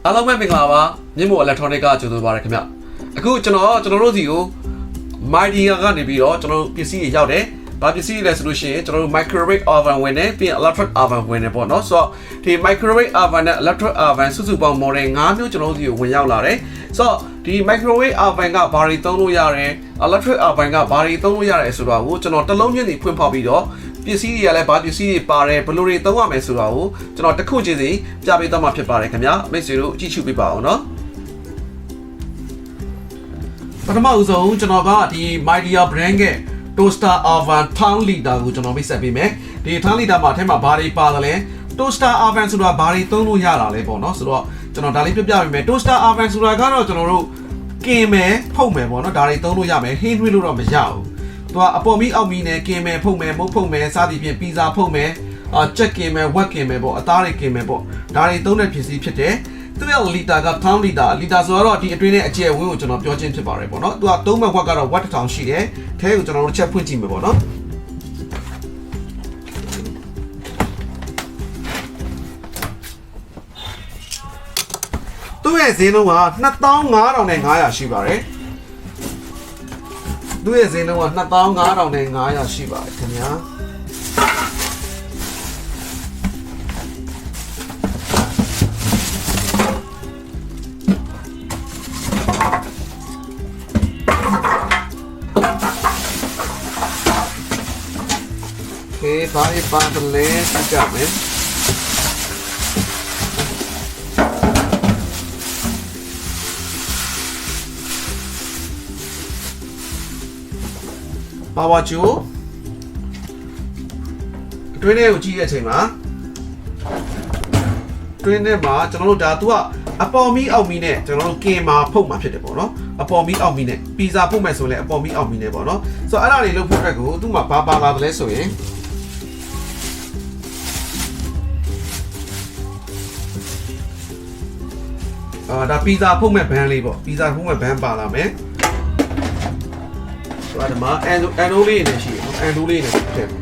အားလုံးပဲမင်္ဂလာပါမြင့်မို့ electronic ကကြိုဆိုပါရခင်ဗျအခုကျွန်တော်တို့စီကို Mydia ကနေပြီးတော့ကျွန်တော်တို့ပစ္စည်းတွေရောက်တယ်ဘာပစ္စည်းလဲဆိုလို့ရှိရင်ကျွန်တော်တို့ microwave oven ဝင်တယ်ပြီးရင် electric oven ဝင်တယ်ပေါ့နော်ဆိုတော့ဒီ microwave oven နဲ့ electric oven စုစုပေါင်း model 5မျိုးကျွန်တော်တို့စီကိုဝင်ရောက်လာတယ်ဆိုတော့ဒီ microwave oven ကဘာတွေသုံးလို့ရတယ် electric oven ကဘာတွေသုံးလို့ရတယ်ဆိုတော့ကျွန်တော်တစ်လုံးချင်းစီဖွင့်ဖောက်ပြီးတော့ပစ္စည်းတွေကလည်းဘာပစ္စည်းတွေပါတယ်ဘယ်လိုတွေသုံးရမယ်ဆိုတာကိုကျွန်တော်တစ်ခုချင်းစီပြပေးသွားမှာဖြစ်ပါတယ်ခင်ဗျာမိတ်ဆွေတို့ကြည့်ရှုပေးပါအောင်နော်ပထမဦးဆုံးကျွန်တော်ကဒီ Mydia brand ရဲ့ toaster oven 1000 liter ကိုကျွန်တော်မိတ်ဆက်ပေးမယ်ဒီ1000 liter မှာအထက်မှာဘာတွေပါသလဲ toaster oven ဆိုတာဘာတွေသုံးလို့ရတာလဲပေါ့နော်ဆိုတော့ကျွန်တော်ဒါလေးပြပြပေးမယ် toaster oven ဆိုတာကတော့ကျွန်တော်တို့กินမယ်ဖုတ်မယ်ပေါ့နော်ဒါတွေသုံးလို့ရမယ်ဟင်းနှွေးလို့တော့မရဘူးသူကအပေါ်မီအောက်မီနဲ့กินမယ်ဖုတ်မယ်မုတ်ဖုတ်မယ်စသည်ဖြင့်ပီဇာဖုတ်မယ်ချက်กินမယ်ဝက်กินမယ်ပေါ့အသားတွေกินမယ်ပေါ့ဒါတွေသုံးတဲ့ပစ္စည်းဖြစ်တယ်သူရဲ့လီတာက1000 လီတာဆိုတော့ဒီအတွင်းနဲ့အကျယ်ဝန်းကိုကျွန်တော်ပြောချင်းဖြစ်ပါတယ်ပေါ့နော်သူက3မှတ်ဝက်ကတော့ဝက်1000ရှိတယ်ထဲကိုကျွန်တော်တို့ချက်ဖွင့်ကြည့်မယ်ပေါ့နော်သူရဲ့ဈေးနှုန်းက25,500ရှိပါတယ်သူရဲ့ဈေးနှုန်းက25,500ရှိပါတယ်ခင်ဗျာဘာတွေပါတယ်လဲကြည့်မယ်ပါဝါချိုအတွင်းထဲကိုကြည့်တဲ့အချိန်မှာအတွင်းထဲမှာကျွန်တော်တို့ဒါသူကအပေါ်မီအောက်မီနဲ့ကျွန်တော်တို့ကင်မာဖုတ်မှာဖြစ်တယ်ပေါ့နော်အပေါ်မီအောက်မီနဲ့ပီဇာဖုတ်မယ်ဆိုရင်လည်းအပေါ်မီအောက်မီနဲ့ပေါ့နော်ဆိုတော့အဲ့ဒါတွေလုပ်ဖို့အတွက်ကိုသူ့မှာဘာပါလာတယ်လဲဆိုရင်ဒါပီဇာဖုတ်မဲ့ဘန်းလေးပေါ့ပီဇာဖုတ်မဲ့ဘန်းပါလာမယ်ဆိုတော့ဒီမှာအန်ဒိုလေးနဲ့ရှိတယ်အန်ဒိုလေးနဲ့ထိုးထည့်မယ်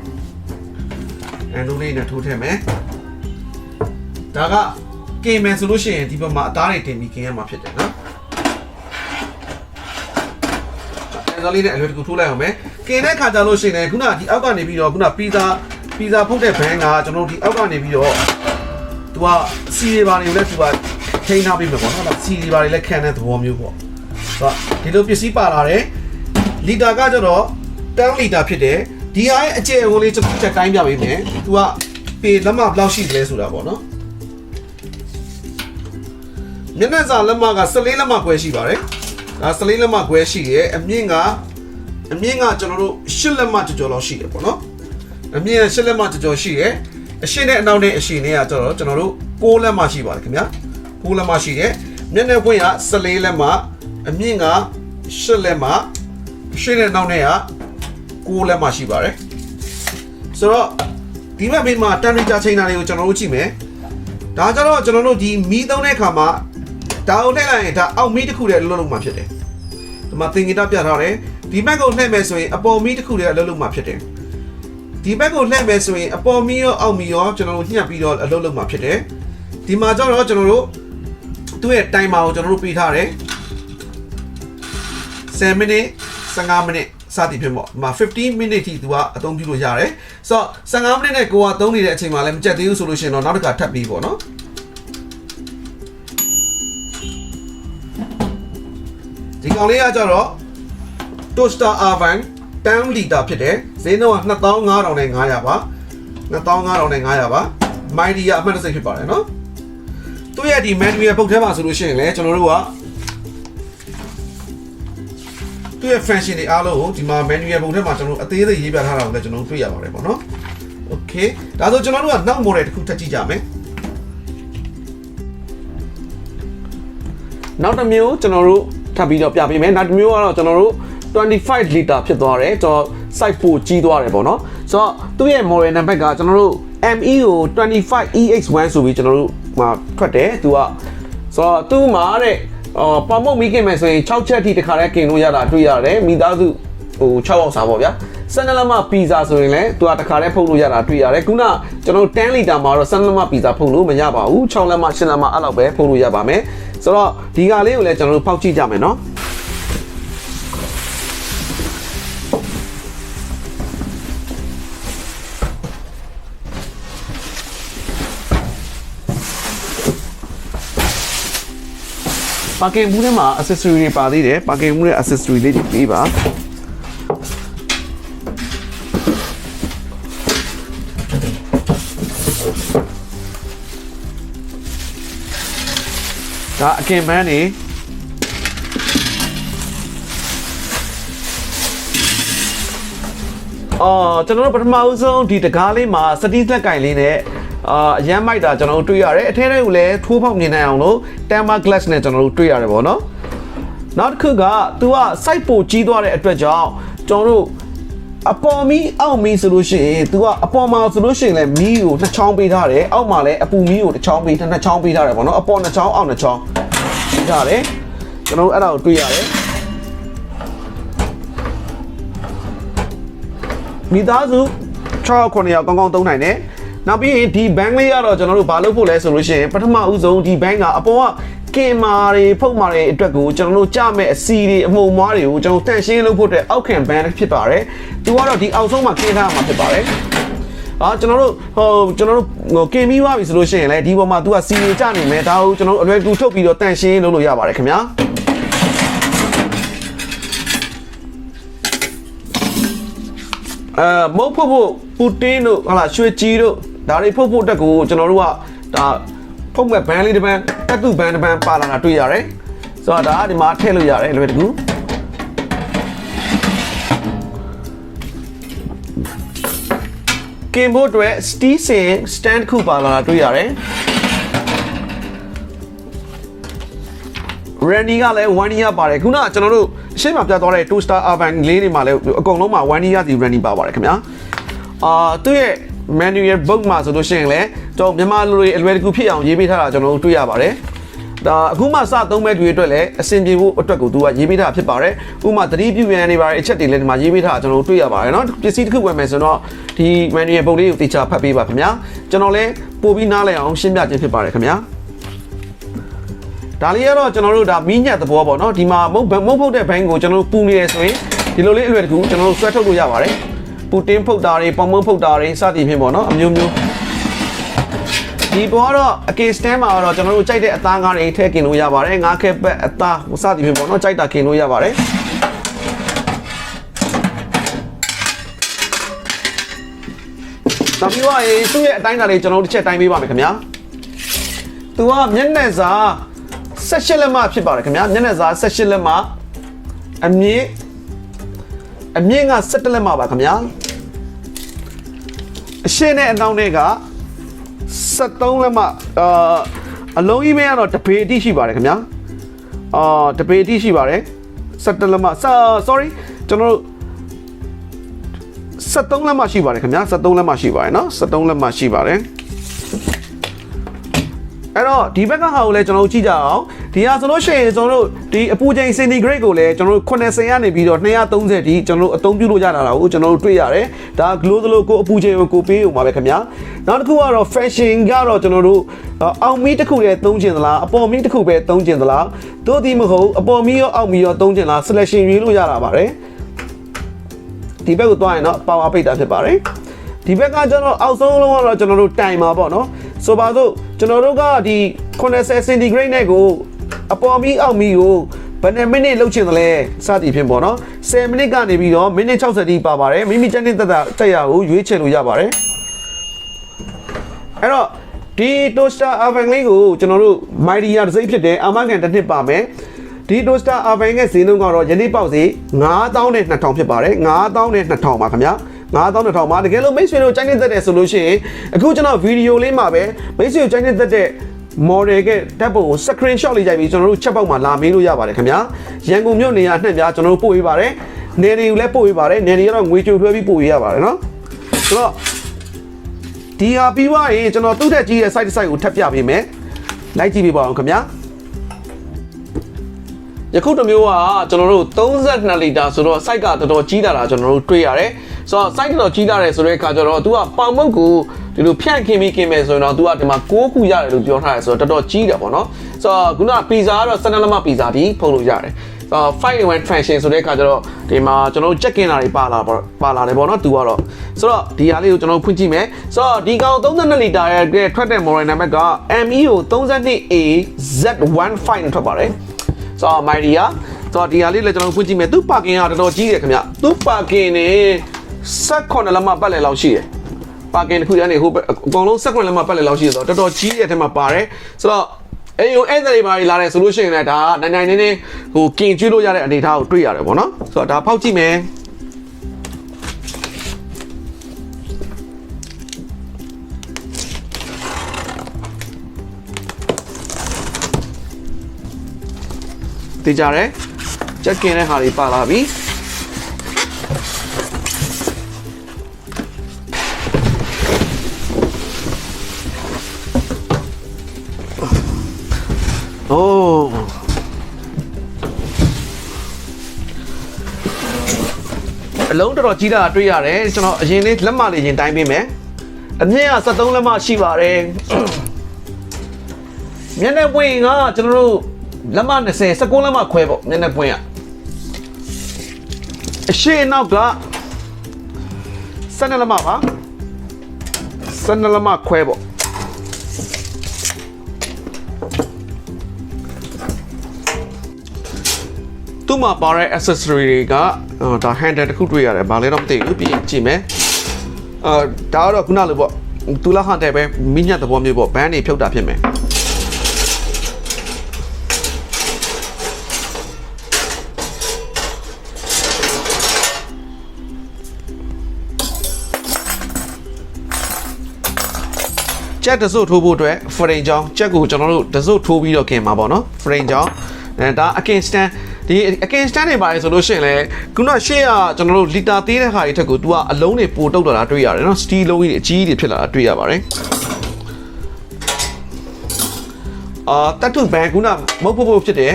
အန်ဒိုလေးနဲ့ထိုးထည့်မယ်ဒါကกินမယ်ဆိုလို့ရှိရင်ဒီဘက်မှာအသားတွေတင်ပြီးกินရမှာဖြစ်တယ်နော်အန်ဒိုလေးနဲ့အလွယ်တကူထိုးလိုက်အောင်မယ်กินတဲ့ခါကျလို့ရှိရင်ခုနဒီအောက်ကနေပြီးတော့ခုနပီဇာဖုတ်တဲ့ဘန်းကကျွန်တော်တို့ဒီအောက်ကနေပြီးတော့သူကစီတွေပါနေလို့သူကထိန်းထားပြီးမှာပေါ့နော်စီဒီပါတွေလည်းခံတဲ့သဘောမျိုးပေါ့ဆိုတော့ဒီလိုပစ္စည်းပါလာတယ်လီတာကကျတော့10 လီတာဖြစ်တယ်ဒီဟာရဲ့အကျယ်အဝန်းလေးတစ်ချက်တိုင်းပြပေးမယ်သူကပေလက်မဘယ်လောက်ရှိသလဲဆိုတာပေါ့နော်မျက်နှာစာလက်မက14လက်မခွဲရှိပါတယ်ဒါ14လက်မခွဲရှိရဲ့အမြင့်ကကျွန်တော်တို့8လက်မကျော်လောက်ရှိတယ်ပေါ့နော်အမြင့်8လက်မကျော်ရှိရဲ့အရှင်းနဲ့အနောက်နဲ့အရှင်းနဲ့ကကျတော့ကျွန်တော်တို့6လက်မရှိပါတယ်ခင်ဗျာ6လက်မရှိတယ်မျက်နှာပွင့်က14လက်မအမြင့်က8လက်မရှင်းတဲ့နောက်နဲ့က6လက်မရှိပါတယ်ဆိုတော့ဒီဘက်ဘေးမှာ temperature ချိန်တာတွေကိုကျွန်တော်တို့ကြည့်မယ်ဒါကြတော့ကျွန်တော်တို့ဒီမီးသုံးတဲ့အခါမှာဒါကိုလှည့်လိုက်ရင်ဒါအောက်မီးတစ်ခုတည်းအလုပ်လုပ်မှာဖြစ်တယ်ဒီမှာသင်္ကေတပြထားတယ်ဒီဘက်ကိုလှည့်မယ်ဆိုရင်အပေါ်မီးတစ်ခုတည်းအလုပ်လုပ်မှာဖြစ်တယ်ဒီဘက်ကိုလှည့်မယ်ဆိုရင်အပေါ်မီးရောအောက်မီးရောကျွန်တော်တို့ညှပ်ပြီးတော့အလုပ်လုပ်မှာဖြစ်တယ်ဒီမှာကျတော့ကျွန်တော်တို့သူ့ရဲ့ timer ကိုကျွန်တော်တို့ပေးထားတယ်10 မိနစ်15မိနစ်စသည်ဖြင့်ပေါ့ဒီမှာ15 မိနစ်ထိသူကအသုံးပြုလို့ရတယ်ဆိုတော့15မိနစ်နဲ့ကိုကသုံးနေတဲ့အချိန်မှာလည်းမကြက်သေးဘူးဆိုလို့ရှိရင်တော့နောက်တစ်ခါထပ်ပြီးပေါ့နော်ဒီကောင်လေးကကျတော့ toaster oven 10 လီတာဖြစ်တယ်ဈေးနှုန်းက25,500ပါ25,500ပါ Mydia အမှတ်တရဖြစ်ပါတယ်နော်သူ့ရဲ့ဒီ manual ပုတ်ထဲမှာဆိုလို့ရှိရင်လည်းကျွန်တော်တို့ကသူ့ရဲ့ function တွေအားလုံးကိုဒီမှာ manual ပုံထဲမှာကျွန်တော်တို့အသေးသေးရေးပြထားတာကိုလည်းကျွန်တော်တို့တွေ့ရပါတယ်ပေါ့နော် okay ဒါဆိုကျွန်တော်တို့ကနောက် model တစ်ခုထပ်ကြည့်ကြမယ်နောက်တစ်မျိုးကျွန်တော်တို့ထပ်ပြီးတော့ပြပေးမယ်နောက်တစ်မျိုးကတော့ကျွန်တော်တို့25 လီတာဖြစ်သွားတယ်ကျွန်တော် size ပိုကြီးသွားတယ်ပေါ့နော်ဆိုတော့သူ့ရဲ့ model number ကကျွန်တော်တို့ ME ကို 25EX1 ဆိုပြီးကျွန်တော်တို့မှာထွက်တယ်သူကဆိုတော့သူ့မှာတဲ့ပေါင်မုတ်မီးကင်မယ်ဆိုရင်6ချက်ထိတခါတည်းကင်လို့ရတာတွေ့ရတယ်မိသားစု6ယောက်စာပေါ့ဗျာ 12လက်မပီဇာဆိုရင်လည်းသူကတစ်ခါတည်းဖုတ်လို့ရတာတွေ့ရတယ်ခုနကျွန်တော်10လီတာမှာတော့12လက်မပီဇာဖုတ်လို့မရပါဘူး6လက်မ8လက်မအဲ့လောက်ပဲဖုတ်လို့ရပါမယ်ဆိုတော့ဒီကလေးကိုလည်းကျွန်တော်တို့ဖောက်ကြည့်ကြမယ်နော်ပါကင်ဘူးထဲမှာ accessory တွေပါသေးတယ်ပါကင်ဘူးရဲ့ accessory လေးတွေပေးပါဒါအကင်ပန်းနေကျွန်တော်တို့ပထမဦးဆုံးဒီတကားလေးမှာစတီးသက်ကင်လေးနဲ့အရမ်းမိုက်တာကျွန်တော်တို့တွေ့ရတယ်အထဲထဲကိုလည်းထိုးပေါက်မြင်နိုင်အောင်လို့ Tamper glass နဲ့ကျွန်တော်တို့တွေ့ရတယ်ပေါ့နော်နောက်တစ်ခုက तू က site ပိုကြီးသွားတဲ့အတွက်ကြောင့်ကျွန်တော်တို့အပေါ်မီအောက်မီဆိုလို့ရှိရင် तू ကအပေါ်မှာဆိုလို့ရှိရင်လည်းမီးကိုနှစ်ချောင်းပေးထားတယ်အောက်မှာလည်းအပူမီးကိုတစ်ချောင်းပေးနှစ်ချောင်းပေးထားတယ်ပေါ့နော်အပေါ်နှစ်ချောင်းအောက်နှစ်ချောင်းပေးထားတယ်ကျွန်တော်တို့အဲ့ဒါကိုတွေ့ရတယ်မိသားစု6 9ယောက်ကောင်းကောင်းသုံးနိုင်တယ်နောက်ပြီးရင်ဒီဘန်းလေးကတော့ကျွန်တော်တို့ဘာလုပ်ဖို့လဲဆိုလို့ရှိရင်ပထမဦးဆုံးဒီဘန်းကအပေါ်ကကင်မာတွေဖုတ်မာတွေအတွက်ကိုကျွန်တော်တို့ကြမဲ့အစီတွေအမှုံမွားတွေကိုကျွန်တော်တန့်ရှင်းလုပ်ဖို့အတွက်အောက်ခံဘန်းဖြစ်ပါတယ်သူကတော့ဒီအောက်ဆုံးမှာကင်ထားမှာဖြစ်ပါတယ်ကျွန်တော်တို့ကင်ပြီးသွားပြီဆိုလို့ရှိရင်လည်းဒီပေါ်မှာသူကစီတွေကြနေမယ်ဒါကိုကျွန်တော်တို့အလွယ်တူထုတ်ပြီးတော့တန့်ရှင်းလုပ်လို့ရပါတယ်ခင်ဗျာမုတ်ဖို့ပူတင်းတို့ဟာလားရွှေကြီးတို့ဒါတွေဖုတ်ဖို့တက်ကိုကျွန်တော်တို့ကဒါဖုတ်မဲ့ဘန်းလေးတစ်ပန်းတက်တူဘန်းတစ်ပန်းပါလာတာတွေ့ရတယ်ဆိုတော့ဒါဒီမှာထည့်လို့ရတယ်လွယ်တကူကင်ဘိုးတွေစတီးစင်စတန်ခုပါလာတာတွေ့ရတယ်ရန်နီကလည်း1 year ပါတယ်ခုနကကျွန်တော်တို့အရှင်းမှာပြသွားတဲ့ Toaster Oven လေးတွေမှာလည်းအကုန်လုံးမှာ1 year စီ Randy ပါပါတယ်ခင်ဗျာသူ့ရဲ့ manual book မှာဆိုလို့ရှိရင်လည်းကျွန်တော်မြန်မာလူတွေအလွယ်တကူဖြစ်အောင်ရေးပေးထားတာကျွန်တော်တို့တွေ့ရပါတယ်ဒါအခုမှစသုံးမဲ့တွေအတွက်လည်းအဆင်ပြေဖို့အတွက်ကိုသူကရေးပေးထားဖြစ်ပါတယ်ဥပမာသတိပြုရန်နေပါတယ်အချက်တွေလည်းဒီမှာရေးပေးထားတာကျွန်တော်တို့တွေ့ရပါတယ်เนาะပစ္စည်းတစ်ခုဝယ်မယ်ဆိုတော့ဒီ manual book လေးကိုတေချာဖတ်ပေးပါခင်ဗျာကျွန်တော်လည်းပို့ပြီးနားလည်အောင်ရှင်းပြခြင်းဖြစ်ပါတယ်ခင်ဗျာဒါလေးကတော့ကျွန်တော်တို့ဒါမီးညက်သဘောပေါ့နော်ဒီမှာမုတ်ဖုတ်တဲ့ဘိုင်းကိုကျွန်တော်တို့ပူနေရဆိုရင်ဒီလိုလေးအလွယ်တကူကျွန်တော်တို့ဆွဲထုတ်လို့ရပါတယ်ပူတင်းဖုတ်တာတွေပေါင်မုံဖုတ်တာတွေစသည်ဖြင့်ပေါ့နော်အမျိုးမျိုးဒီပေါ်တော့အကေစတန်မှာတော့ကျွန်တော်တို့ကြိုက်တဲ့အသားငါးတွေထည့်กินလို့ရပါတယ်ငါးခဲပက်အသားစသည်ဖြင့်ပေါ့နော်ကြိုက်တာกินလို့ရပါတယ်နောက်ပြီးတော့သူ့ရဲ့အတိုင်းအတာလေးကျွန်တော်တို့တစ်ချက်တိုင်းပေးပါမယ်ခင်ဗျာသူကမျက်နှာစာ18လက်မဖြစ်ပါတယ်ခင်ဗျာမျက်နှာစာ18လက်မအမြင့်က17လက်မပါခင်ဗျာအရှင်းနဲ့အနောက်နဲ့က73လက်မအလုံးကြီးမဲကတော့တပေအထိရှိပါတယ်ခင်ဗျာတပေအထိရှိပါတယ်17လက်မsorry ကျွန်တော်တို့73လက်မရှိပါတယ်ခင်ဗျာ73လက်မရှိပါတယ်เนาะ73လက်မရှိပါတယ်အဲ့တော့ဒီဘက်ကဟာကိုလည်းကျွန်တော်တို့ကြည့်ကြအောင်ဒီဟာဆိုလို့ရှိရင်ကျွန်တော်တို့ဒီအပူချိန် centigrade ကိုလည်းကျွန်တော်တို့80ကနေပြီးတော့230ဒီကျွန်တော်တို့အသုံးပြုလို့ရတာကိုကျွန်တော်တို့တွေ့ရတယ်ဒါ glow သလိုကိုအပူချိန်ကိုပေးအောင်ပါပဲခင်ဗျာနောက်တစ်ခုကတော့ fashion ကတော့ကျွန်တော်တို့အောင်မီးတစ်ခုရဲ့သုံးကျင်သလားအပေါ်မီးတစ်ခုပဲသုံးကျင်သလားတို့ဒီမဟုတ်အပေါ်မီးရောအောက်မီးရောသုံးကျင်လား selection ရွေးလို့ရတာပါတယ်ဒီဘက်ကိုသွားရင်တော့ power ပိတ်တာဖြစ်ပါတယ်ဒီဘက်ကကျွန်တော်အောက်ဆုံးလုံးကတော့ကျွန်တော်တို့တိုင်ပါပေါ့နော်ဆိုပါစို့ကျွန်တော်တို့ကဒီ80 centigrade နဲ့ကိုအပေါ်မီးအောက်မီးကိုဘယ်နှစ်မိနစ်လောက်ချင်သလဲစသည်ဖြင့်ပေါ့နော်10မိနစ်ကနေပြီးတော့မိနစ်60တိပါပါတယ်မိမိချက်နဲ့တက်ရကိုရွေးချယ်လို့ရပါတယ်အဲ့တော့ဒီ toaster oven လေးကိုကျွန်တော်တို့ Midea တစ်စိတ်ဖြစ်တယ်အာမခံတစ်နှစ်ပါမယ်ဒီ toaster oven ရဲ့ဈေးနှုန်းကတော့ယနေ့ပေါက်ဈေး9200ဖြစ်ပါတယ်9200ပါခင်ဗျာ9200မှာတကယ်လို့မိတ်ဆွေတို့ကြိုက်နေတတ်တယ်ဆိုလို့ရှိရင်အခုကျွန်တော်ဗီဒီယိုလေးမှာပဲမိတ်ဆွေတို့ကြိုက်နေတတ်တဲ့ model ကဓာတ်ပုံကို screenshot လေးရိုက်ပြီးကျွန်တော်တို့ချက်ပေါက်မှာလာမေးလို့ရပါတယ်ခင်ဗျာရန်ကုန်မြို့နေရာနှံ့ပြကျွန်တော်တို့ပို့ပေးပါတယ်နေတွေကိုလည်းပို့ပေးပါတယ်နေတွေကတော့ငွေကြိုထွဲပြီးပို့ပေးရပါတယ်နော်ဆိုတော့ဒီဟာပြီးသွားရင်ကျွန်တော်သူ့ထက်ကြီးတဲ့ site ကိုထပ်ပြပေးမယ်လိုက်ကြည့်ပေးပါအောင်ခင်ဗျာယခုတစ်မျိုးကကျွန်တော်တို့32လီတာဆိုတော့ site ကတော်တော်ကြီးလာတာကျွန်တော်တို့တွေ့ရတယ် ဆိုတော့ site တော့ကြီးလာတယ်ဆိုတဲ့အခါကျတော့ तू ကပေါင်မုတ်ကိုဒီလိုဖြန့်ခင်းပြီးခင်းမယ်ဆိုရင်တော့ तू ကဒီမှာ6ခုရတယ်လို့ပြောထားတယ်ဆိုတော့တော်တော်ကြီးတယ်ပေါ့နော်ဆိုတော့ခုနကပီဇာကတော့12လက်မပီဇာဒီဖုတ်လို့ရတယ်5-in-1 function ဆိုတဲ့အခါကျတော့ဒီမှာကျွန်တော်တို့ check in တာတွေပါလာတယ်ပေါ့နော် तू ကတော့ဆိုတော့ဒီဟာလေးကိုကျွန်တော်ဖွင့်ကြည့်မယ်ဆိုတော့ဒီကောင်32လီတာရဲ့ထွက်တဲ့ model number က MEO 32A-Z15 နဲ့ထွက်ပါတယ်ဆိုတော့ my dear ဆိုတော့ဒီဟာလေးလည်းကျွန်တော်ဖွင့်ကြည့်မယ်သူ parking ကတော်တော်ကြီးတယ်ခင်ဗျသူ parking နေ18လက်မပတ်လည်လောက်ရှိတယ် parking တစ်ခုတည်းနေဟိုအကုန်လုံး18လက်မပတ်လည်လောက်ရှိတယ်ဆိုတော့တော်တော်ကြီးတဲ့အထက်မှာပါတယ်ဆိုတော့အဲ့ဒါတွေပါလာတယ်ဆိုလို့ရှိရင်လည်းဒါနိုင်နေဟိုကင်ကျွေးလို့ရတဲ့အနေအထားကိုတွေ့ရတယ်ပေါ့နော်ဆိုတော့ဒါဖောက်ကြည့်မယ်သိကြတယ်ချက်ကင်တဲ့ဟာတွေပါလာပြီโอ้အလုံးတော်တော်ကြီးတာတွေ့ရတယ်ကျွန်တော်အရင်လေးလက်မလေးရင်တိုင်းပေးမယ်အမြင့်က73လက်မရှိပါတယ်မျက်နှာပွင့်ကကျွန်တော်တို့လက်မ20 19လက်မခွဲပေါ့မျက်နှာပွင့်ကအရှိနောက်က12လက်မပါ12လက်မခွဲပေါ့သူ့မှာပါတဲ့ accessory တွေကဒါ handle တစ်ခုတွေ့ရတယ်ဘာလဲတော့မသိဘူးပြင်ကြည့်မယ်ဒါကတော့ခုနလိုပေါ့တူလာဟန်တဲ့ပဲမိညတ်သဘောမျိုးပေါ့ဘန်းတွေဖြုတ်တာဖြစ်မယ်ချက်တစုထိုးဖို့အတွက် frame ကြောင်းချက်ကိုကျွန်တော်တို့တစုထိုးပြီးတော့ခင်မှာပေါ့နော် frame ကြောင်းဒါအကင်စတန်ဒီအကင်စတန်တွေပါတယ်ဆိုလို့ရှိရင်လည်းခုနရှေ့ကကျွန်တော်တို့လီတာသေးတဲ့ဟာတွေထက်ကို तू ကအလုံးတွေပိုတုတ်လာတာတွေ့ရတယ်နော်စတီးလုံးကြီးအကြီးကြီးဖြစ်လာတာတွေ့ရပါတယ်တက်ထုဘန်ခုနမုတ်ဖို့ဖြစ်တယ်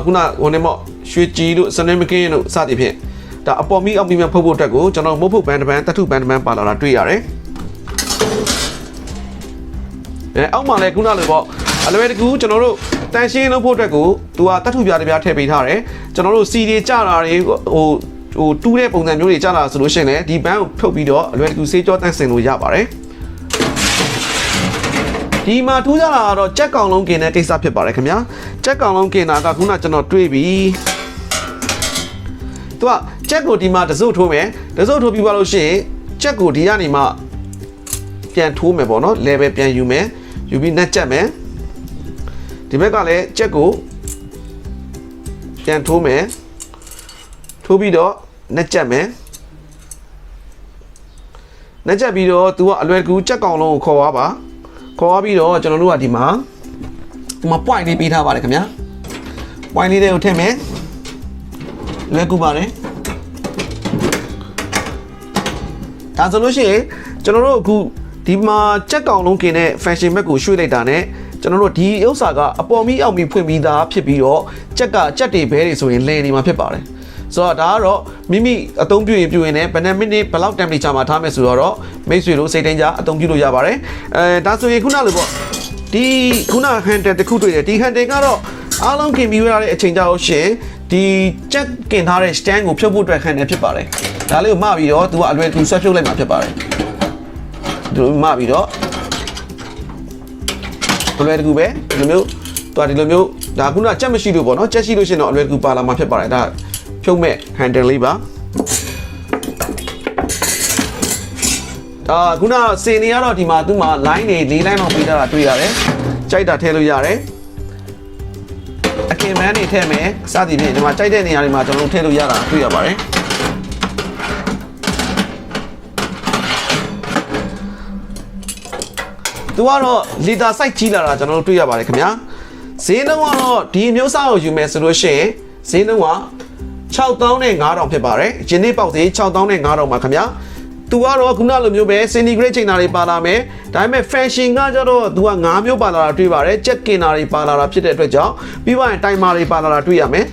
ခုနဟိုနေမော့ရွှေကြီးတို့စနေမကင်းတို့စသည်ဖြင့်ဒါအပေါ်မီအောက်မီဖုတ်ဖို့အတွက်ကိုကျွန်တော်မုတ်ဖို့ဘန်တစ်ဘန်တက်ထုဘန်တစ်ဘန်ပါလာတာတွေ့ရတယ်အောက်မှာလည်းခုနလိုပေါ့အလွယ်တကူကျွန်တော်တို့တန်ရှင်းလုပ်ဖို့အတွက်ကိုသူကတတ်ထုပြားတစ်ပြားထည့်ပေးထားတယ်ကျွန်တော်တို့စီတွေကြတာတွေဟိုတူးတဲ့ပုံစံမျိုးတွေကြတာဆိုလို့ရှိရင်လည်းဒီဘန်းကိုဖြုတ်ပြီးတော့အလွယ်တကူဆေးကြောတန့်စင်လို့ရပါတယ်ဒီမှာထူးခြားတာကတော့ကြက်ကောင်လုံးကင်တဲ့ကိစ္စဖြစ်ပါတယ်ခင်ဗျာကြက်ကောင်လုံးကင်တာကခုနကျွန်တော်တွေးပြီးသူကကြက်ကိုဒီမှာတစုထိုးမယ်တစုထိုးပြီးသွားလို့ရှိရင်ကြက်ကိုဒီကနေမှပြန်ထိုးမယ်ပေါ့နော် level ပြန်ယူမယ်ယူပြီးနှက်ချက်မယ်ဒီဘက်ကလည်းကြက်ကိုပြန်ထိုးမယ်ထိုးပြီးတော့နှက်ချက်မယ်နှက်ချက်ပြီးတော့ तू ကအလွယ်ကူကြက်ကောင်လုံးကိုခေါ်သွားပါခေါ်သွားပြီးတော့ကျွန်တော်တို့ကဒီမှာ point လေးပေးထားပါတယ်ခင်ဗျာ point လေးတွေကိုထည့်မယ်လွယ်ကူပါတယ်ဒါဆိုလို့ရှိရင်ကျွန်တော်တို့အခုဒီမှာကြက်ကောင်လုံးကင်တဲ့ function map ကိုရွှေ့လိုက်တာ ਨੇ ကျွန်တော်တို့ဒီဥစ္စာကအပေါ်မီအောက်မီဖွင့်ပြီးသားဖြစ်ပြီးတော့ကြက်တွေဘဲတွေဆိုရင်လဲနေမှာဖြစ်ပါတယ်ဆိုတော့ဒါကတော့မိမိအသုံးပြုရင်ပြုရင်လည်းဘယ်နှမိနစ်ဘယ်လောက် temperature မှာထားမယ်ဆိုတော့မိတ်ဆွေတို့စိတ်တိုင်းကြအသုံးပြုလို့ရပါတယ်ဒါဆိုရင်ခုနလိုပေါ့ဒီခုန handle တစ်ခုတွေ့တယ်ဒီ handle ကတော့အားလုံးကင်ပြီးရတဲ့အချိန်ကြောက်ရှင်ဒီကြက်ကင်ထားတဲ့ stand ကိုဖြုတ်ဖို့အတွက် handle ဖြစ်ပါတယ်ဒါလေးကိုမှပြီးတော့သူကအလွယ်ကူဆွဲဖြုတ်လိုက်မှာဖြစ်ပါတယ်ဒီလိုမှပြီးတော့အလွယ်တကူပဲဒီလိုမျိုးတွားဒီလိုမျိုးဒါခုနကြက်မရှိလို့ပေါ့နော်ကြက်ရှိလို့ရှင်တော့အလွယ်တကူပါလာမှာဖြစ်ပါတယ်ဒါဖြုတ်မဲ့ handle လေးပါခုနစင်နေရတော့ဒီမှာသူ့မှာ line တွေ၄ line လောက်ပေးထားတာတွေ့ရတယ်ကြိုက်တာထည့်လို့ရတယ်အကင်မန်းတွေထည့်မယ်စသည်ဖြင့်ဒီမှာကြိုက်တဲ့နေရာတွေမှာကျွန်တော်တို့ထည့်လို့ရတာတွေ့ရပါတယ်သူကတော့လီတာ size ကြီးလာတာကျွန်တော်တို့တွေ့ရပါတယ်ခင်ဗျာဈေးနှုန်းကတော့ဒီမျိုးစားကိုယူမယ်ဆိုလို့ရှိရင်ဈေးနှုန်းက6,500ဖြစ်ပါတယ်ယင်းနေ့ပေါက်ဈေး6,500ပါခင်ဗျာသူကတော့ခုနလိုမျိုးပဲ centigrade ချိန်တာတွေပါလာမယ်ဒါပေမဲ့ fashion ကကြတော့သူက9မျိုးပါလာတာတွေ့ပါတယ်ချက်ကင်တာတွေပါလာတာဖြစ်တဲ့အတွက်ကြောင့်ပြီးသွားရင် timer တွေပါလာတာတွေ့ရမယ်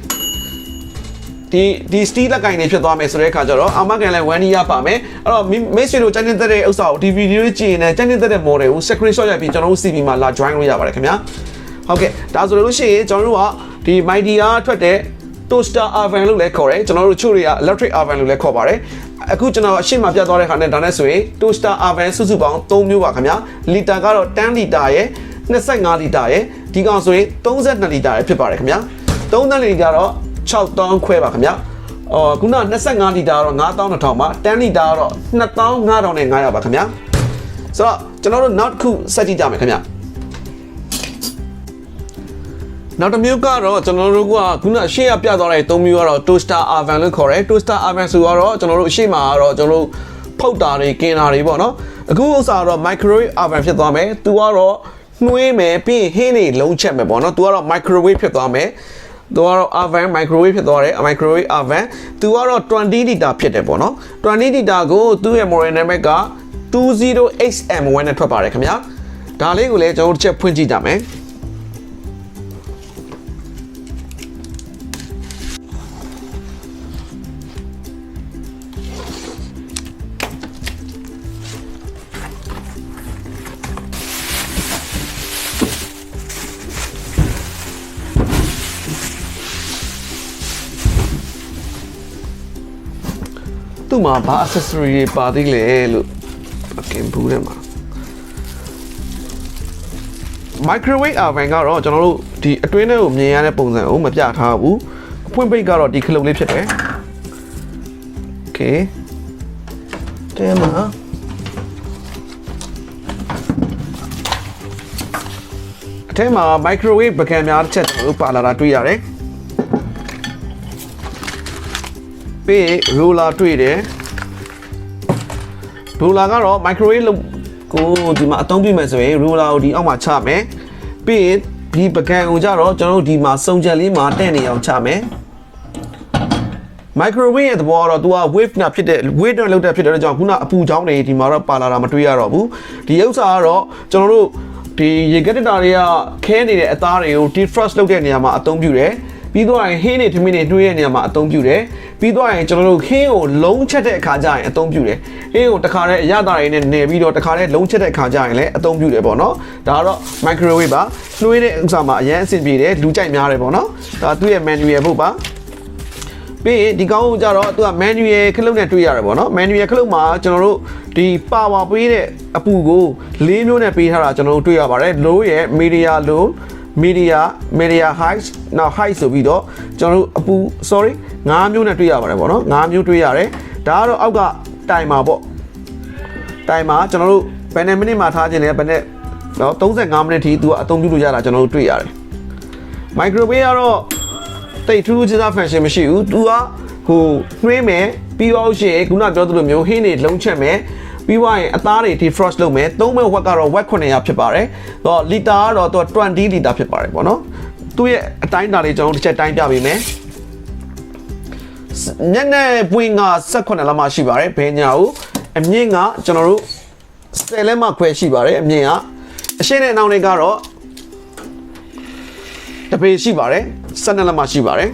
ဒီ steel လက်ကင်နေဖြစ်သွားမယ်ဆိုတဲ့အခါကျတော့အာမကန်လည်း1 year ပါမယ်အဲ့တော့မိတ်ဆွေတို့ကျန်တဲ့ဥစ္စာကိုဒီဗီဒီယိုကြည့်ရင်ကျန်တဲ့ model ကို screenshot ရိုက်ပြီးကျွန်တော်တို့ CV မှာလာ join လို့ရပါတယ်ခင်ဗျာဟုတ်ကဲ့ဒါဆိုလို့ရှိရင်ကျွန်တော်တို့ကဒီ Mighty ထွက်တဲ့ toaster oven လို့လည်းခေါ်တယ်ကျွန်တော်တို့ချို့တွေက electric oven လို့လည်းခေါ်ပါတယ်အခုကျွန်တော်အရှင်းမှာပြသွားတဲ့ခါနဲ့ဒါနဲ့ဆိုရင် toaster oven စုစုပေါင်း3မျိုးပါခင်ဗျာလီတာကတော့10လီတာရယ်25လီတာရယ်ဒီကောင်ဆိုရင်32လီတာရယ်ဖြစ်ပါတယ်ခင်ဗျာ32လီတာတော့6000ခွဲပါခင်ဗျာခုန25လီတာတော့9200ပါ10လီတာတော့25500ပါခင်ဗျာဆိုတော့ကျွန်တော်တို့နောက်တစ်ခုဆက်ကြည့်ကြမယ်ခင်ဗျာနောက်တစ်မျိုးကတော့ကျွန်တော်တို့ကခုနရှေ့ရပြသွားတဲ့3မျိုးကတော့ toaster oven လို့ခေါ်တယ် toaster oven ဆိုတော့ကျွန်တော်တို့ရှေ့မှာကတော့ကျွန်တော်တို့ဖုတ်တာတွေကင်တာတွေပေါ့နော်အခုဥစ္စာတော့ microwave oven ဖြစ်သွားမယ်သူကတော့နှွေးမယ်ပြီးရင်ဟင်းတွေလုံးချက်မယ်ပေါ့နော်သူကတော့ microwave ဖြစ်သွားမယ်သူကတော့ oven microwave ဖြစ်သွားတယ် microwave oven သူကတော့20 လီတာဖြစ်တယ်ပေါ့နော်20 လီတာကိုသူ့ရဲ့ model number က 208M1 နဲ့ထွက်ပါတယ်ခင်ဗျာဒါလေးကိုလည်းကျွန်တော်တို့တစ်ချက်ဖွင့်ကြည့်ကြမယ်သူ့မှာဘာ accessory တွေပါသေးလဲလို့ကင်ဘူးထဲမှာ microwave oven ကတော့ကျွန်တော်တို့ဒီအတွင်းထဲကိုမြင်ရတဲ့ပုံစံကိုမပြထားဘူးအဖွင့်ပိတ်ကတော့ဒီခလုတ်လေးဖြစ်တယ် okay တဲမှာအထဲမှာ microwave ပကံများတစ်ချက်ကျွန်တော်တို့ပါလာတာတွေ့ရတယ်ပြီး roller တွေ့တယ် roller ကတော့ microwave ကိုဒီမှာအသုံးပြုမယ်ဆိုရင် roller ကိုဒီအောက်မှာချမယ်ပြီးရင်ဒီပကံကိုကြတော့ကျွန်တော်တို့ဒီမှာစုံချက်လေးမှာတည့်နေအောင်ချမယ် microwave ရဲ့သဘောကတော့ तू က wave နဲ့ဖြစ်တဲ့ wave နဲ့လောက်တဲ့ဖြစ်တဲ့ကြောင့်ခုနအပူချောင်းတွေဒီမှာတော့ပါလာတာမတွေ့ရတော့ဘူးဒီဥစ္စာကတော့ကျွန်တော်တို့ဒီရေကက်တာတွေကခဲနေတဲ့အသားတွေကို defrost လုပ်တဲ့နေရာမှာအသုံးပြုတယ်ပြီးတော့ဟင်းတွေထမင်းတွေနှွေးတဲ့နေရာမှာအသုံးပြုတယ်ပြီးတော့ကျွန်တော်တို့ခင်းကိုလုံးချက်တဲ့အခါကျရင်အသုံးပြုတယ်ဟင်းကိုတခါတည်းအရသာတွေနဲ့နေပြီးတော့တခါတည်းလုံးချက်တဲ့အခါကျရင်လည်းအသုံးပြုတယ်ပေါ့နော်ဒါကတော့ microwave ပါနှွေးတဲ့ဥစ္စာမှာအရင်အဆင်ပြေတယ်လူကြိုက်များတယ်ပေါ့နော်ဒါသူ့ရဲ့ manual ဖို့ပါပြီးရင်ဒီကောင်ကိုကြတော့သူက manual ခလုတ်နဲ့တွေ့ရတယ်ပေါ့နော် manual ခလုတ်မှာကျွန်တော်တို့ဒီ power ပေးတဲ့အပူကို၄မျိုးနဲ့ပေးထားတာကျွန်တော်တို့တွေ့ရပါတယ် low ရဲ့ medium low media high နောက် high ဆိုပြီးတော့ကျွန်တော်တို့အပူ sorry 5မျိုးနဲ့တွေ့ရပါတယ်ပေါ့နော်5မျိုးတွေ့ရတယ်ဒါကတော့အောက်ကတိုင်မာပေါ့တိုင်မာကျွန်တော်တို့ဘယ်နှစ်မိနစ်မှာထားခြင်းလဲဘယ်နဲ့နော်35မိနစ်ထိသူကအသုံးပြုလို့ရတာကျွန်တော်တို့တွေ့ရတယ် microwave ကတော့တိတ်ထူးထူးခြားခြား function မရှိဘူးသူကဟိုနှွေးမယ်ပြီးတော့ရှင်ခုနပြောသလိုမျိုးဟင်းတွေလုံးချက်မယ်ပြီးသွားရင်အသားတွေ defrost လုပ်မယ်သုံးမဲ့ဝက်ကတော့ဝက်900ဖြစ်ပါတယ်တော့လီတာကတော့သူ20လီတာဖြစ်ပါတယ်ပေါ့နော်သူ့ရဲ့အတိုင်းတာလေးကျွန်တော်တစ်ချက်တိုင်းပြပေးမယ်ညနေပွင့်က18လမှရှိပါတယ်ဘယ်ညာကိုအမြင့်ကကျွန်တော်တို့10လက်မှခွဲရှိပါတယ်အမြင့်ကအရှင်းနဲ့အနောက်လေးကတော့တပေရှိပါတယ်12လက်မှရှိပါတယ်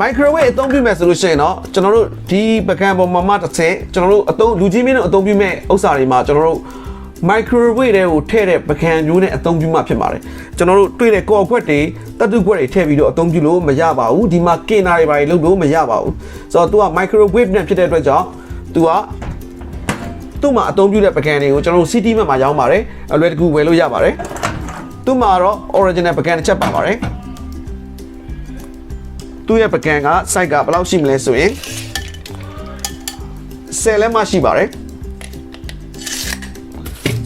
microwave အသုံးပြုမယ်ဆိုလို့ရှိရင်တော့ကျွန်တော်တို့ဒီပကံပေါ်မှာတစ်ဆင့်ကျွန်တော်တို့အသုံးလူကြီးမင်းတို့အသုံးပြုမဲ့ဥစ္စာတွေမှာကျွန်တော်တို့ microwave တွေကိုထည့်တဲ့ပကံမျိုးနဲ့အသုံးပြုမှဖြစ်ပါတယ်ကျွန်တော်တို့တွေ့တဲ့ကော်ခွက်တွေတတ်တုခွက်တွေထည့်ပြီးတော့အသုံးပြုလို့မရပါဘူးဒီမှာကင်နာတွေပါလုပ်လို့မရပါဘူးဆိုတော့ तू က microwave နဲ့ဖြစ်တဲ့အတွက်ကြောင့် तू ကသူ့မှာအသုံးပြုတဲ့ပကံတွေကိုကျွန်တော်တို့ city map မှာရောင်းပါတယ်အလွယ်တကူဝယ်လို့ရပါတယ်သူ့မှာတော့ original ပကံတစ်ချက်ပါပါတယ်သူ့ရဲ့ပကံက size ကဘယ်လောက်ရှိမလဲဆိုရင်10လက်မှရှိပါတယ်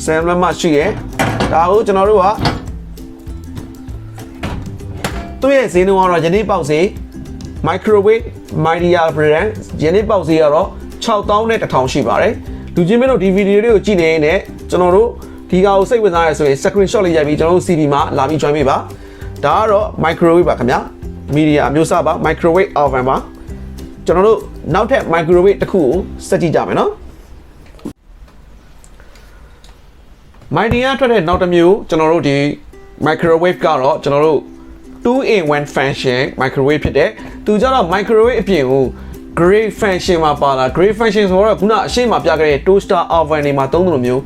10လက်မှရှိရဲ့ဒါကိုကျွန်တော်တို့ကသူ့ရဲ့ဈေးနှုန်းကတော့ယနေ့ပေါက်ဈေး microwave media brand ယနေ့ပေါက်ဈေးကတော့6000နဲ့1000ရှိပါတယ်လူချင်းမင်းတို့ဒီဗီဒီယိုလေးကိုကြည့်နေရင်ကျွန်တော်တို့ဒီကောင်ကိုစိတ်ဝင်စားရဆိုရင် screenshot လေးရိုက်ပြီးကျွန်တော်တို့ CV မှာလာပြီး join ပေးပါဒါကတော့ microwave ပါခင်ဗျာmedia အမျိုးအစားပါ microwave oven ပါကျွန်တော်တို့နောက်ထပ် microwave တစ်ခုကိုစက်ကြည့်ကြမယ်နော် media ထွက်တဲ့နောက်တစ်မျိုးကျွန်တော်တို့ဒီ microwave ကတော့ကျွန်တော်တို့ 2-in-1 function microwave ဖြစ်တယ်သူကြတော့ microwave အပြင်ကို great function မှာပါလာ great function ဆိုတော့ခုနအရှေ့မှာပြခဲ့တဲ့ toaster oven တွေမှာသုံးသလိုမျိုး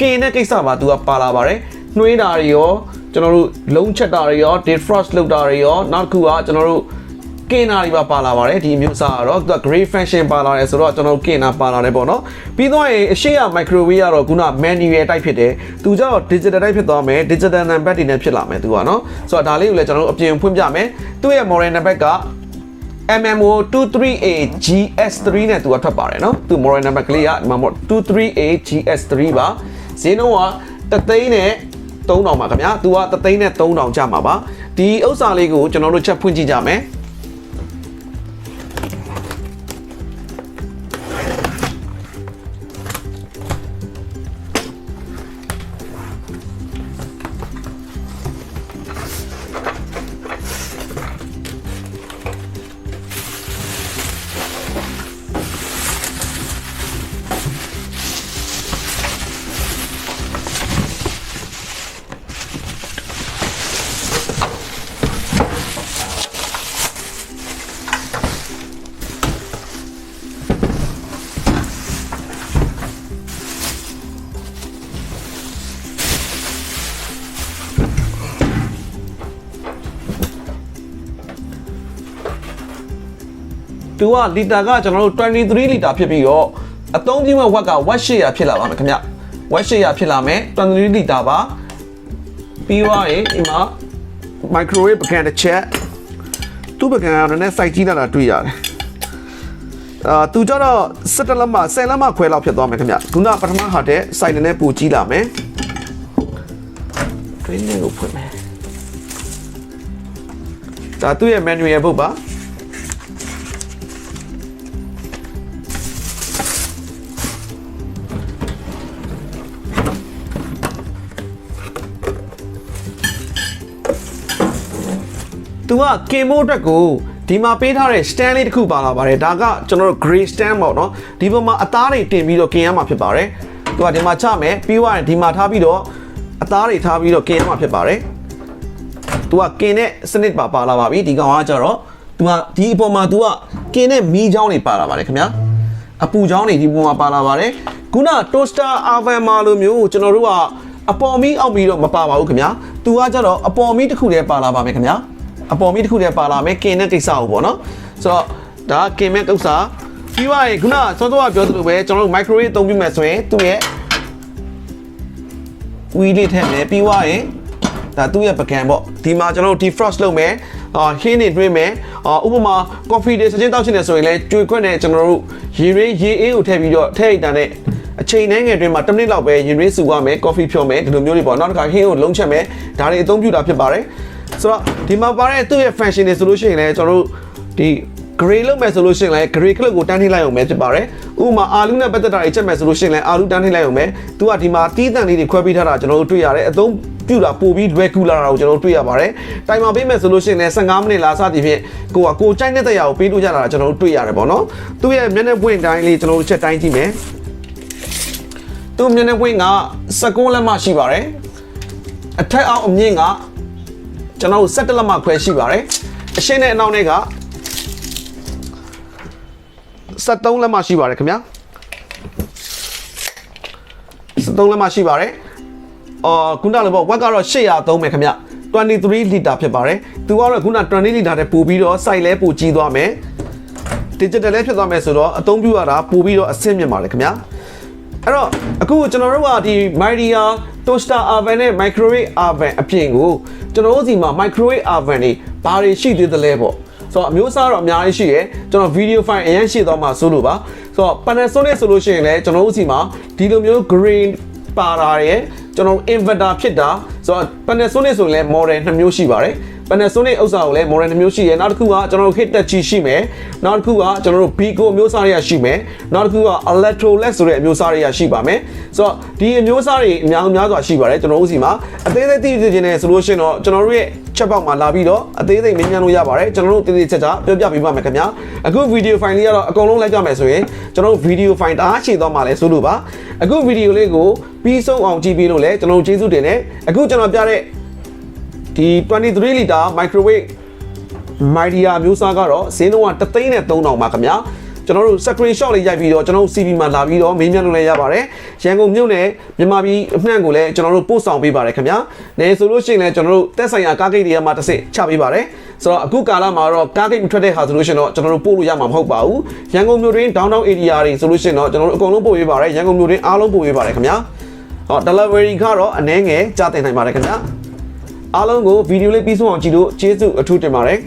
ကင်တဲ့ကိစ္စမှာသူကပါလာပါတယ်နှွေးတာတွေရောကျွန်တော်တို့လုံးချက်တာတွေရော defrost လုပ်တာတွေရောနောက်တစ်ခုကကျွန်တော်တို့ကင်နာတွေပါလာပါတယ်ဒီမျိုးစားကတော့သူက great function ပါလာတယ်ဆိုတော့ကျွန်တော်တို့ကင်နာပါလာတယ်ပေါ့နော်ပြီးတော့အရှေ့က microwave ကတော့ခုန manual type ဖြစ်တယ်သူကျတော့ digital type ဖြစ်သွားမယ် digital number တွေနဲ့ဖြစ်လာမယ်သူကနော်ဆိုတော့ဒါလေးကိုလည်းကျွန်တော်တို့အပြင်ဖွင့်ပြမယ်သူ့ရဲ့ model number ကMMO23AGS3 နဲ့သူကထွက်ပါတယ်နော်သူ model number ကလေးက 23AGS3 ပါဈေးနှုန်းက3သိန်းနဲ့3000ပါခင်ဗျာသူက3သိန်းနဲ့3000ကျမှာပါဒီဥစ္စာလေးကိုကျွန်တော်တို့ချက်ဖွင့်ကြည့်ကြမယ်သူကလီတာကကျွန်တော်တို့23လီတာဖြစ်ပြီးတော့အသုံးပြုမဲ့ဝက်ကဝက်800ဖြစ်လာပါမယ်ခင်ဗျဝက်800ဖြစ်လာမယ်23လီတာပါပြီးသွားရင်ဒီမှာ microwave ပကံတစ်ချက်သူ့ပကံကတော့လည်းစိုက်ကြည့်လာတာတွေ့ရတယ်သူကြတော့17လက်မှ10လက်မှခွဲလောက်ဖြစ်သွားမယ်ခင်ဗျခုနပထမဟာတဲ့စိုက်နေနဲ့ပူကြည့်လာမယ်တွင်းလေးကိုဖွင့်မယ်ဒါသူ့ရဲ့ manual ဘုတ်ပါသူကကင်မိုးအတွက်ကိုဒီမှာပေးထားတဲ့ stand လေးတစ်ခုပါလာပါတယ်ဒါကကျွန်တော်တို့ gray stand ပေါ့နော်ဒီပေါ်မှာအသားတွေတင်ပြီးတော့ကင်ရမှာဖြစ်ပါတယ်သူကဒီမှာချမယ်ပြီးသွားရင်ဒီမှာထားပြီးတော့အသားတွေထားပြီးတော့ကင်ရမှာဖြစ်ပါတယ်သူကကင်တဲ့စနစ်ပါလာပါပြီဒီကောင်ကကြတော့သူကဒီအပေါ်မှာသူကကင်တဲ့မီးချောင်းတွေပါလာပါတယ်ခင်ဗျာအပူချောင်းတွေဒီပေါ်မှာပါလာပါတယ်ခုန toaster oven မှာလိုမျိုးကျွန်တော်တို့ကအပေါ်မီးအောက်မီးတော့မပါပါဘူးခင်ဗျာသူကကြတော့အပေါ်မီးတစ်ခုတည်းပါလာပါမယ်ခင်ဗျာအပေါ်မီးတစ်ခုတည်းပါလာမယ်ကင်တဲ့ကိစ္စကိုပေါ့နော်ဆိုတော့ဒါကင်မဲ့ကိစ္စပြီးသွားရင်ခုနစောစောကပြောသလိုပဲကျွန်တော်တို့ microwave အသုံးပြုမယ်ဆိုရင်သူ့ရဲ့ဝီးလေးထည့်မယ်ပြီးသွားရင်ဒါသူ့ရဲ့ပကံပေါ့ဒီမှာကျွန်တော်တို့ defrost လုပ်မယ်ဟင်းနေတွင်းမယ်ဥပမာ coffee တွေစချင်းတောက်ချင်တယ်ဆိုရင်လည်းကြွေခွက်နဲ့ကျွန်တော်တို့ရေအေးကိုထည့်ပြီးတော့ထည့်လိုက်တာနဲ့အချိန်နှဲငယ်တွင်းမှာ10မိနစ်လောက်ပဲရေစုရမယ် coffee ဖြောမယ်ဒီလိုမျိုးတွေပေါ့နောက်တစ်ခါဟင်းကိုလုံးချက်မယ်ဒါတွေအသုံးပြုတာဖြစ်ပါတယ်ဆိုတော့ဒီမှာပါတဲ့သူ့ရဲ့ function တွေဆိုလို့ရှိရင်လည်းကျွန်တော်တို့ဒီ gray လုပ်မယ်ဆိုလို့ရှိရင်လည်း gray ကလစ်ကိုတန်းထိလိုက်အောင်ပဲဖြစ်ပါတယ်ဥပမာအာလူနဲ့ပတ်သက်တာတွေချက်မယ်ဆိုလို့ရှိရင်လည်းအာလူတန်းထိလိုက်အောင်ပဲသူကဒီမှာတီးတန်လေးတွေခွဲပေးထားတာကျွန်တော်တို့တွေ့ရတယ်အသုံးပြုတာပို့ပြီး regular တာကိုကျွန်တော်တို့တွေ့ရပါတယ်တိုင်မာပေးမယ်ဆိုလို့ရှိရင်လည်း15မိနစ်လားစသည်ဖြင့်ကိုကြိုက်တဲ့တရားကိုပေးလို့ရတာကျွန်တော်တို့တွေ့ရတယ်ပေါ့နော်သူ့ရဲ့မျက်နှာပွင့်တိုင်းလေးကျွန်တော်တို့ချက်တိုင်းကြည့်မယ်သူ့မျက်နှာပွင့်က16လက်မှရှိပါတယ်အထက်အောက်အမြင့်ကကျွန်တော်တို့17လက်မှခွဲရှိပါတယ်အရှင်းနဲ့အနောက်နဲ့က73လက်မှရှိပါတယ်ခင်ဗျာ73လက်မှရှိပါတယ်ခုနလိုပေါ့ဝက်ကတော့803မယ်ခင်ဗျ23လီတာဖြစ်ပါတယ်သူကတော့ခုန20လီတာတဲ့ပို့ပြီးတော့ site လဲပို့ကြီးသွားမယ် digital လဲဖြစ်သွားမယ်ဆိုတော့အသုံးပြုရတာပို့ပြီးတော့အဆင့်မြင့်ပါတယ်ခင်ဗျာအဲ့တော့အခုကျွန်တော်တို့ကဒီ Mydia toaster oven နဲ့ microwave oven အပြင်ကိုကျွန်တော်တို့စီမှာ microwave oven တွေဘာတွေရှိသေးသလဲပေါ့ဆိုတော့အမျိုးအစားတော့အများကြီးရှိရယ်ကျွန်တော် video file အရင်ရှိသွားမှာဆိုလို့ပါဆိုတော့ Panasonic ဆိုလို့ရှိရင်လည်းကျွန်တော်တို့စီမှာဒီလိုမျိုး green ပါတာရယ်ကျွန်တော် inverter ဖြစ်တာဆိုတော့ Panasonic ဆိုရင်လည်း model 2မျိုးရှိပါတယ်Panasonic ဥစ္စာကိုလည်း model 2မျိုးရှိရယ်နောက်တစ်ခုကကျွန်တော်တို့ Hitachi ရှိမယ်နောက်တစ်ခုကကျွန်တော်တို့ Bico အမျိုးအစားတွေကရှိမယ်နောက်တစ်ခုက Electrolux ဆိုတဲ့အမျိုးအစားတွေကရှိပါမယ်ဆိုတော့ဒီအမျိုးအစားတွေအများစွာရှိပါတယ်ကျွန်တော်တို့စီမှာအသေးသေးသိနေတယ်ဆိုလို့ရှိရင်တော့ကျွန်တော်တို့ရဲ့ချက်ပေါက်မှာလာပြီးတော့အသေးသေးမင်းမြန်လို့ရပါတယ်ကျွန်တော်တို့တည်ချက်ပြောပြပေးပါမယ်ခင်ဗျာအခု video file လေးကတော့အကုန်လုံးလိုက်ကြမယ်ဆိုရင်ကျွန်တော်တို့ video file တအားရှည်သွားမှာလဲဆိုလို့ပါအခု video လေးကိုပြီးဆုံးအောင်ကြည့်ပြီးလို့လဲကျွန်တော်တို့ကျေးဇူးတင်တယ်အခုကျွန်တော်ပြတဲ့ဒီ ဒီ23 liter microwave Mydia မျိုးစားကတော့ဈေးနှုန်းက3,300ပါခင်ဗျာကျွန်တော်တို့ screenshot လေးရိုက်ပြီးတော့ကျွန်တော်တို့ CB မှာလာပြီးတော့မေးမြန်းလို့လည်းရပါတယ်ရန်ကုန်မြို့နယ်မြန်မာပြည်အနှံ့ကိုလည်းကျွန်တော်တို့ပို့ဆောင်ပေးပါတယ်ခင်ဗျာနေဆိုလို့ရှိရင်လည်းကျွန်တော်တို့တက်ဆိုင်ရာကားဂိတ်တွေကမှတစ်စစ်ချပေးပါတယ်ဆိုတော့အခုကာလမှာတော့ကားဂိတ်မထွက်တဲ့ဟာဆိုလို့ရှိရင်တော့ကျွန်တော်တို့ပို့လို့ရမှာမဟုတ်ပါဘူးရန်ကုန်မြို့တွင်း downtown area တွေဆိုလို့ရှိရင်တော့ကျွန်တော်တို့အကုန်လုံးပို့ပေးပါတယ်ရန်ကုန်မြို့တွင်းအားလုံးပို့ပေးပါတယ်ခင်ဗျာဟော delivery ကတော့အနည်းငယ်ကြားတင်နိုင်ပါတယ်ခင်ဗျာအားလုံးကိုဗီဒီယိုလေးပြီးဆုံးအောင်ကြည့်လို့ကျေးဇူးအထူးတင်ပါတယ်